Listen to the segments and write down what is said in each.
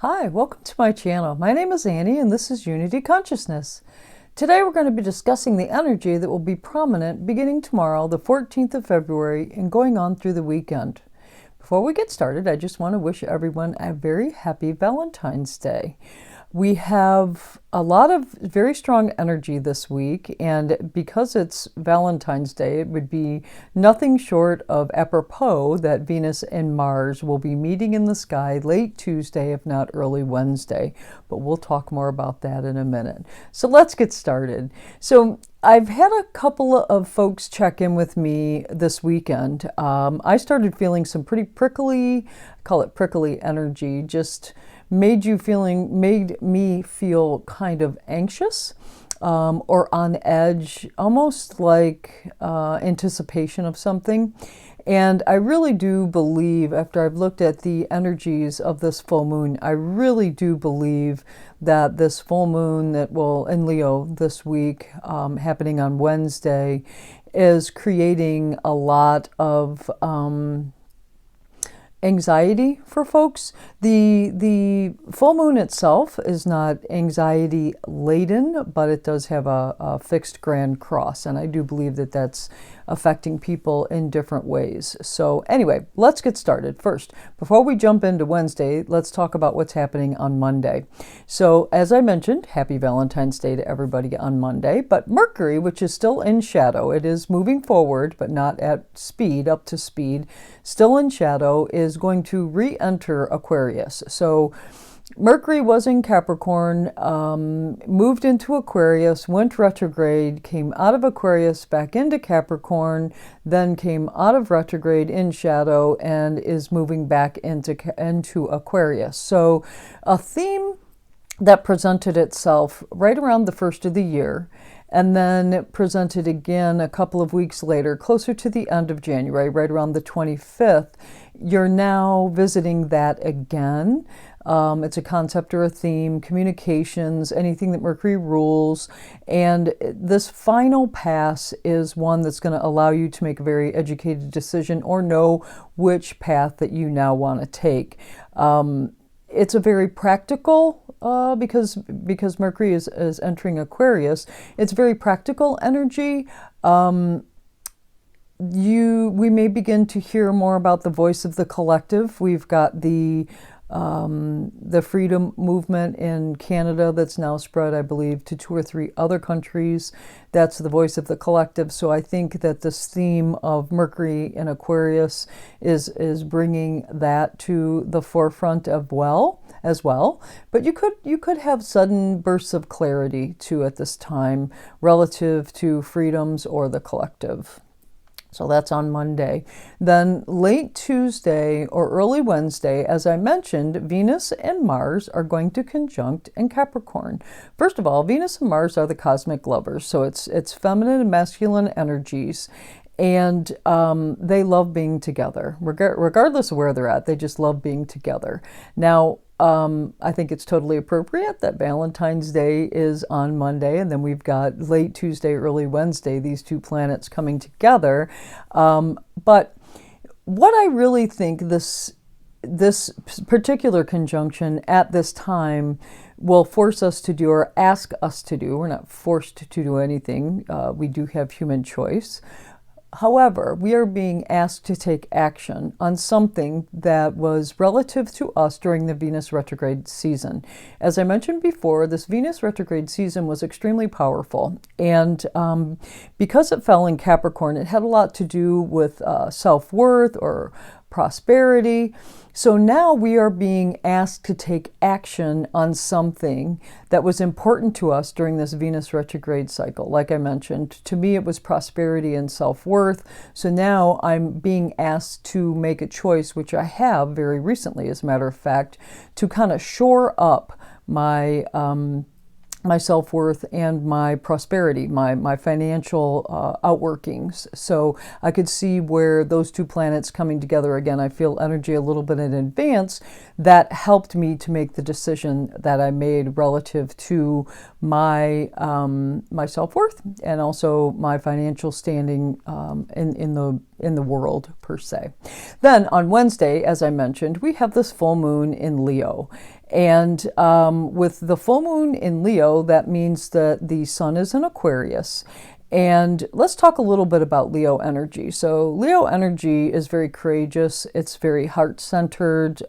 Hi, welcome to my channel. My name is Annie and this is Unity Consciousness. Today we're going to be discussing the energy that will be prominent beginning tomorrow, the 14th of February, and going on through the weekend. Before we get started, I just want to wish everyone a very happy Valentine's Day. We have a lot of very strong energy this week, and because it's Valentine's Day, it would be nothing short of apropos that Venus and Mars will be meeting in the sky late Tuesday, if not early Wednesday. But we'll talk more about that in a minute. So let's get started. So I've had a couple of folks check in with me this weekend. I started feeling some pretty prickly, I call it prickly energy, just made me feel kind of anxious or on edge, almost like anticipation of something. And I really do believe, after I've looked at the energies of this full moon, I really do believe that this full moon that will in Leo this week, happening on Wednesday, is creating a lot of anxiety for folks. The full moon itself is not anxiety laden, but it does have a fixed grand cross, and I do believe that that's affecting people in different ways. So anyway, let's get started. First, before we jump into Wednesday, let's talk about what's happening on Monday. So as I mentioned, happy Valentine's Day to everybody on Monday, but Mercury, which is still in shadow, it is moving forward, but not at speed, up to speed, still in shadow, is going to re-enter Aquarius. So Mercury was in Capricorn, moved into Aquarius, went retrograde, came out of Aquarius back into Capricorn, then came out of retrograde in shadow and is moving back into Aquarius. So a theme that presented itself right around the first of the year, and then presented again a couple of weeks later, closer to the end of January, right around the 25th, you're now visiting that again. It's a concept or a theme, communications, anything that Mercury rules. And this final pass is one that's going to allow you to make a very educated decision or know which path that you now want to take. It's a very practical, because Mercury is entering Aquarius, it's very practical energy. We may begin to hear more about the voice of the collective. We've got the freedom movement in Canada that's now spread, I believe, to 2 or 3 other countries. That's the voice of the collective. So I think that this theme of Mercury in Aquarius is bringing that to the forefront as well. But you could have sudden bursts of clarity too at this time relative to freedoms or the collective. So that's on Monday. Then late Tuesday or early Wednesday, as I mentioned, Venus and Mars are going to conjunct in Capricorn. First of all, Venus and Mars are the cosmic lovers. So it's feminine and masculine energies. And they love being together. Regardless of where they're at, they just love being together. Now, I think it's totally appropriate that Valentine's Day is on Monday, and then we've got late Tuesday, early Wednesday, these 2 planets coming together. But what I really think this particular conjunction at this time will force us to do, or ask us to do, we're not forced to do anything, we do have human choice. However, we are being asked to take action on something that was relative to us during the Venus retrograde season. As I mentioned before, this Venus retrograde season was extremely powerful. And because it fell in Capricorn, it had a lot to do with self-worth or prosperity. So now we are being asked to take action on something that was important to us during this Venus retrograde cycle. Like I mentioned, to me it was prosperity and self-worth. So now I'm being asked to make a choice, which I have very recently, as a matter of fact, to kind of shore up my self-worth and my prosperity, my financial outworkings. So I could see where those 2 planets coming together again, I feel energy a little bit in advance, that helped me to make the decision that I made relative to my self-worth and also my financial standing in in the world per se. Then on Wednesday, as I mentioned, we have this full moon in Leo. And with the full moon in Leo, that means that the sun is in Aquarius. And let's talk a little bit about Leo energy. So Leo energy is very courageous. It's very heart-centered.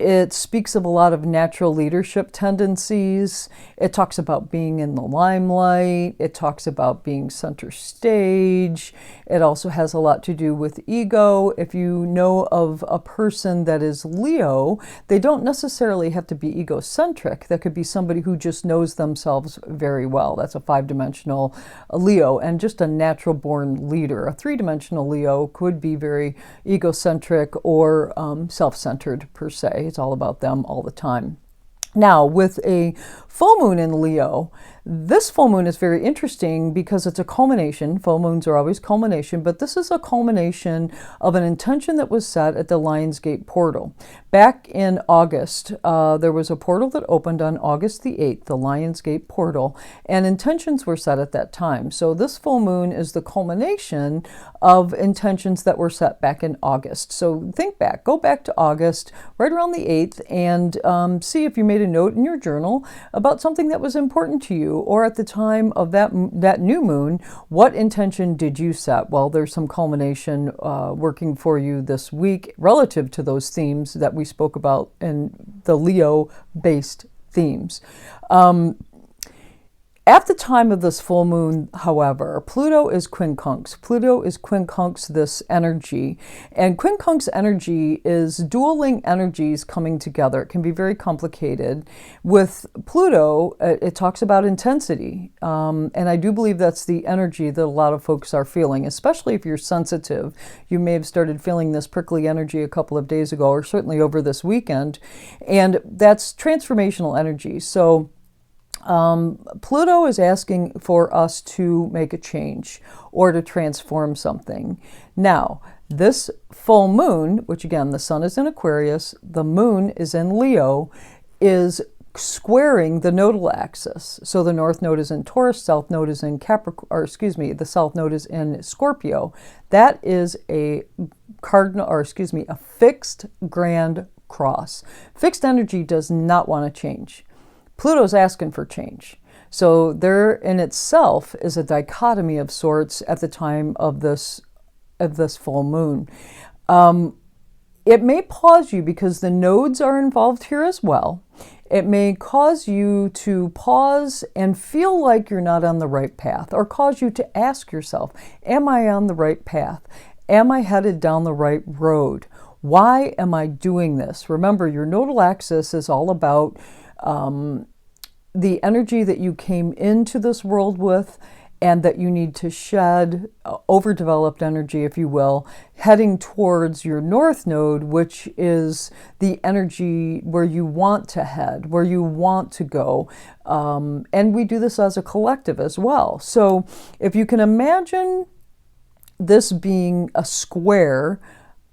It speaks of a lot of natural leadership tendencies. It talks about being in the limelight. It talks about being center stage. It also has a lot to do with ego. If you know of a person that is Leo, they don't necessarily have to be egocentric. That could be somebody who just knows themselves very well. That's a 5-dimensional Leo and just a natural born leader. A 3-dimensional Leo could be very egocentric or self-centered per se. It's all about them all the time. Now, with a full moon in Leo, this full moon is very interesting because it's a culmination. Full moons are always culmination, but this is a culmination of an intention that was set at the Lionsgate portal. Back in August, there was a portal that opened on August the 8th, the Lionsgate portal, and intentions were set at that time. So this full moon is the culmination of intentions that were set back in August. So think back, go back to August, right around the 8th, and see if you made a note in your journal about something that was important to you, or at the time of that new moon, what intention did you set? Well, there's some culmination working for you this week relative to those themes that we spoke about in the Leo-based themes. At the time of this full moon, however, Pluto is quincunx. Pluto is quincunx this energy. And quincunx energy is dueling energies coming together. It can be very complicated. With Pluto, it talks about intensity. And I do believe that's the energy that a lot of folks are feeling, especially if you're sensitive. You may have started feeling this prickly energy a couple of days ago, or certainly over this weekend. And that's transformational energy. So Pluto is asking for us to make a change or to transform something. Now, this full moon, which again, the sun is in Aquarius, the moon is in Leo, is squaring the nodal axis. So the north node is in Taurus, south node is in Capricorn, or excuse me, the south node is in Scorpio. That is a a fixed grand cross. Fixed energy does not want to change. Pluto's asking for change. So there in itself is a dichotomy of sorts at the time of this full moon. It may pause you because the nodes are involved here as well. It may cause you to pause and feel like you're not on the right path, or cause you to ask yourself, am I on the right path? Am I headed down the right road? Why am I doing this? Remember, your nodal axis is all about the energy that you came into this world with and that you need to shed, overdeveloped energy, if you will, heading towards your north node, which is the energy where you want to head, where you want to go. And we do this as a collective as well. So if you can imagine this being a square,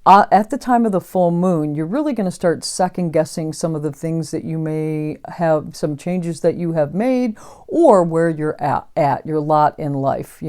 at the time of the full moon, you're really going to start second guessing some of the things that you may have, some changes that you have made, or where you're at your lot in life,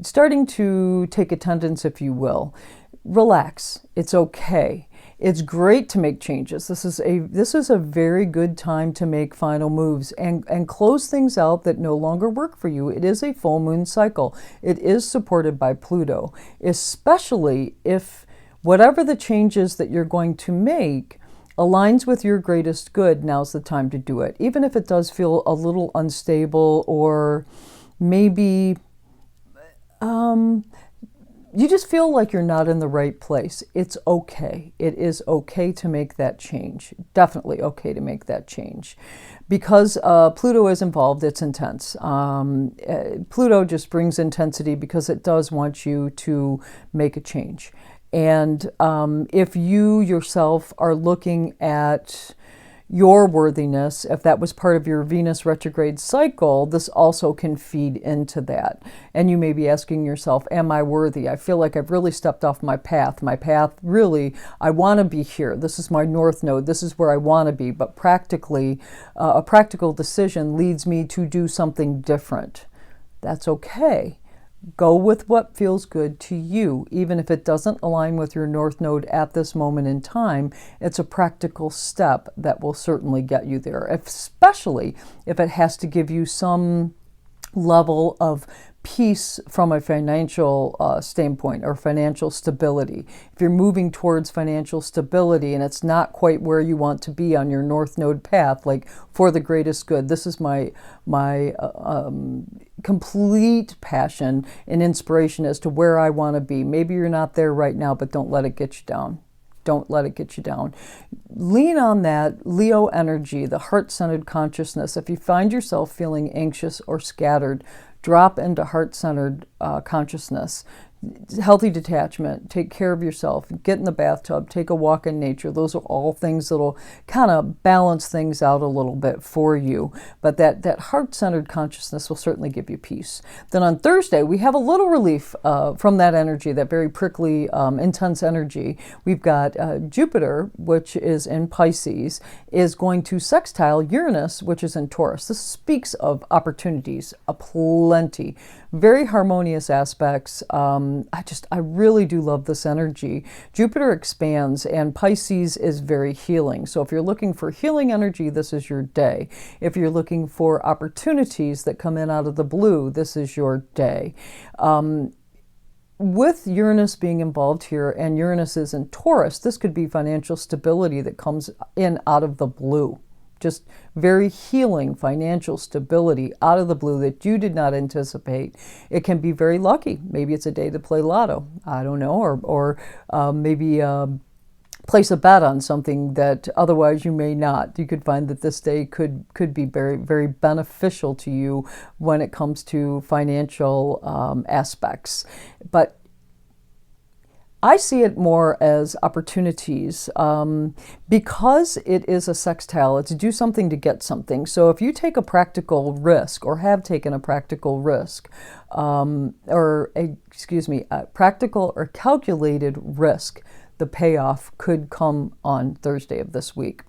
starting to take attendance, if you will. Relax. It's okay. It's great to make changes. This is a very good time to make final moves and close things out that no longer work for you. It is a full moon cycle. It is supported by Pluto, especially if whatever the changes that you're going to make aligns with your greatest good. Now's the time to do it. Even if it does feel a little unstable, or maybe you just feel like you're not in the right place. It's okay. It is okay to make that change. Definitely okay to make that change. Because Pluto is involved, it's intense. Pluto just brings intensity because it does want you to make a change. And if you yourself are looking at your worthiness, if that was part of your Venus retrograde cycle, this also can feed into that. And you may be asking yourself, am I worthy? I feel like I've really stepped off my path. My path, really, I want to be here. This is my north node. This is where I want to be. But practically, a practical decision leads me to do something different. That's okay. Go with what feels good to you. Even if it doesn't align with your North Node at this moment in time, it's a practical step that will certainly get you there, especially if it has to give you some level of peace from a financial standpoint or financial stability. If you're moving towards financial stability and it's not quite where you want to be on your North Node path, like for the greatest good, this is my complete passion and inspiration as to where I want to be. Maybe you're not there right now, but don't let it get you down. Don't let it get you down. Lean on that Leo energy, the heart-centered consciousness. If you find yourself feeling anxious or scattered, drop into heart-centered consciousness. Healthy detachment, take care of yourself, get in the bathtub, take a walk in nature. Those are all things that'll kind of balance things out a little bit for you. But that heart-centered consciousness will certainly give you peace. Then on Thursday, we have a little relief from that energy, that very prickly, intense energy. We've got Jupiter, which is in Pisces, is going to sextile Uranus, which is in Taurus. This speaks of opportunities, aplenty. Very harmonious aspects. I really do love this energy. Jupiter expands and Pisces is very healing. So if you're looking for healing energy, this is your day. If you're looking for opportunities that come in out of the blue, this is your day. With Uranus being involved here, and Uranus is in Taurus, this could be financial stability that comes in out of the blue. Just very healing financial stability out of the blue that you did not anticipate. It can be very lucky. Maybe it's a day to play lotto. I don't know. Or maybe place a bet on something that otherwise you may not. You could find that this day could be very, very beneficial to you when it comes to financial aspects. But I see it more as opportunities because it is a sextile. It's do something to get something. So if you take a practical risk or have taken a practical risk, practical or calculated risk, the payoff could come on Thursday of this week.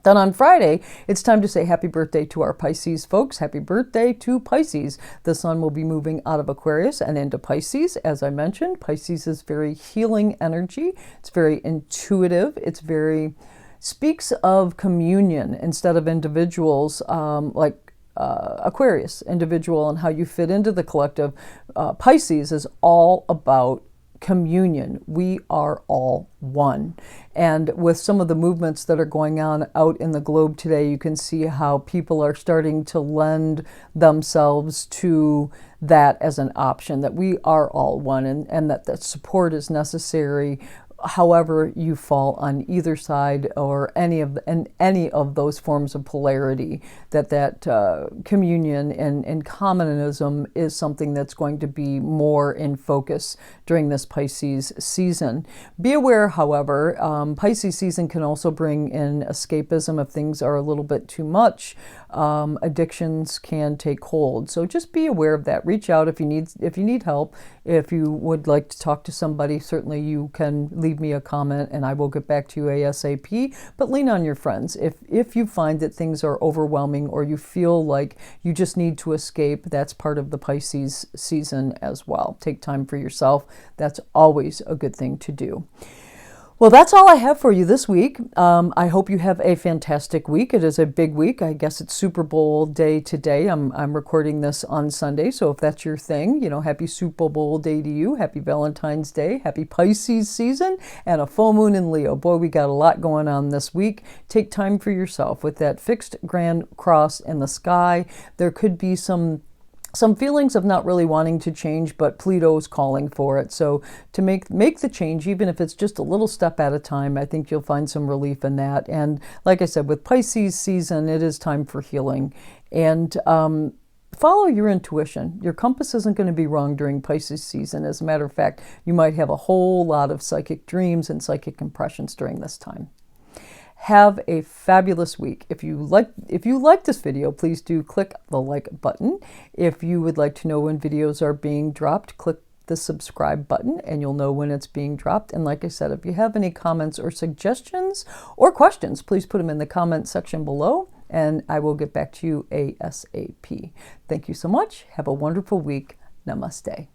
Then on Friday, it's time to say happy birthday to our Pisces folks. Happy birthday to Pisces. The sun will be moving out of Aquarius and into Pisces. As I mentioned, Pisces is very healing energy. It's very intuitive. It's very, speaks of communion instead of individuals like Aquarius, individual and how you fit into the collective. Pisces is all about communion. We are all one. And with some of the movements that are going on out in the globe today, you can see how people are starting to lend themselves to that as an option, that we are all one, and that support is necessary however you fall on either side or any of those forms of polarity, that communion and commonism is something that's going to be more in focus during this Pisces season. Be aware, however, Pisces season can also bring in escapism if things are a little bit too much. Addictions can take hold. So just be aware of that. Reach out if you need help. If you would like to talk to somebody, certainly you can leave me a comment and I will get back to you ASAP. But lean on your friends. If you find that things are overwhelming or you feel like you just need to escape, that's part of the Pisces season as well. Take time for yourself. That's always a good thing to do. Well, that's all I have for you this week. I hope you have a fantastic week. It is a big week. I guess it's Super Bowl day today. I'm recording this on Sunday, so if that's your thing, happy Super Bowl day to you. Happy Valentine's Day. Happy Pisces season and a full moon in Leo. Boy, we got a lot going on this week. Take time for yourself. With that fixed grand cross in the sky, there could be some feelings of not really wanting to change, but Pluto's calling for it. So to make the change, even if it's just a little step at a time, I think you'll find some relief in that. And like I said, with Pisces season, it is time for healing. And follow your intuition. Your compass isn't going to be wrong during Pisces season. As a matter of fact, you might have a whole lot of psychic dreams and psychic impressions during this time. Have a fabulous week. If you like this video, please do click the like button. If you would like to know when videos are being dropped, click the subscribe button and you'll know when it's being dropped. And like I said, if you have any comments or suggestions or questions, please put them in the comment section below and I will get back to you ASAP. Thank you so much. Have a wonderful week. Namaste.